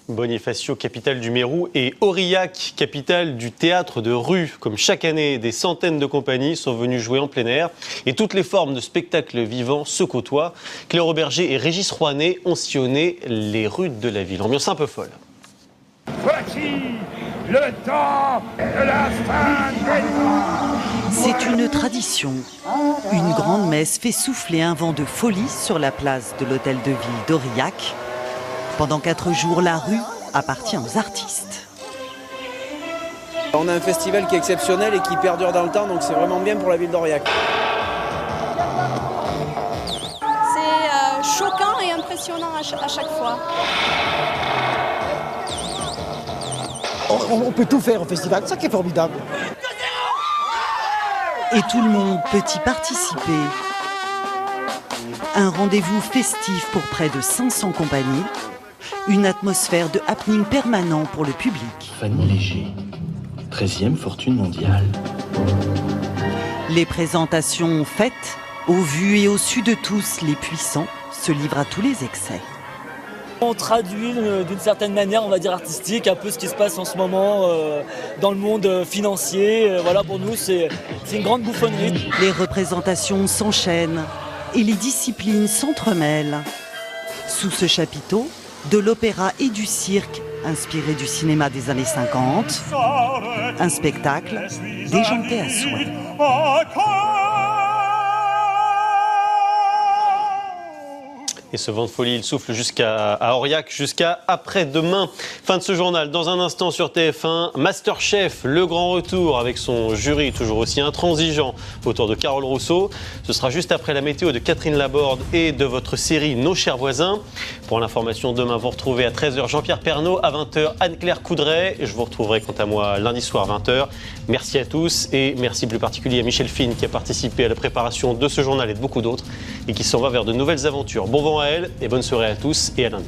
Bonifacio, capitale du Mérou, et Aurillac, capitale du théâtre de rue. Comme chaque année, des centaines de compagnies sont venues jouer en plein air et toutes les formes de spectacles vivants se côtoient. Claire Auberger et Régis Rouanet ont sillonné les rues de la ville. Ambiance un peu folle. Voici le temps de la fin des temps. C'est une tradition. Une grande messe fait souffler un vent de folie sur la place de l'hôtel de ville d'Aurillac. Pendant 4 jours, la rue appartient aux artistes. On a un festival qui est exceptionnel et qui perdure dans le temps, donc c'est vraiment bien pour la ville d'Aurillac. C'est choquant et impressionnant à chaque fois. On peut tout faire au festival, c'est ça qui est formidable. Et tout le monde peut y participer. Un rendez-vous festif pour près de 500 compagnies. Une atmosphère de happening permanent pour le public. Fanny Léger, 13e fortune mondiale. Les présentations faites, au vu et au su de tous, les puissants se livrent à tous les excès. On traduit d'une certaine manière, on va dire artistique, un peu ce qui se passe en ce moment dans le monde financier. Voilà, pour nous, c'est une grande bouffonnerie. Les représentations s'enchaînent et les disciplines s'entremêlent. Sous ce chapiteau, de l'opéra et du cirque, inspiré du cinéma des années 50, un spectacle déjanté à souhait. Et ce vent de folie, il souffle jusqu'à Aurillac, jusqu'à après-demain. Fin de ce journal. Dans un instant sur TF1, Masterchef, le grand retour avec son jury toujours aussi intransigeant autour de Carole Rousseau. Ce sera juste après la météo de Catherine Laborde et de votre série Nos chers voisins. Pour l'information, demain, vous retrouvez à 13h Jean-Pierre Pernaut, à 20h Anne-Claire Coudray. Je vous retrouverai quant à moi lundi soir 20h. Merci à tous et merci plus particulier à Michel Fine qui a participé à la préparation de ce journal et de beaucoup d'autres et qui s'en va vers de nouvelles aventures. Bon vent à elle et bonne soirée à tous et à lundi.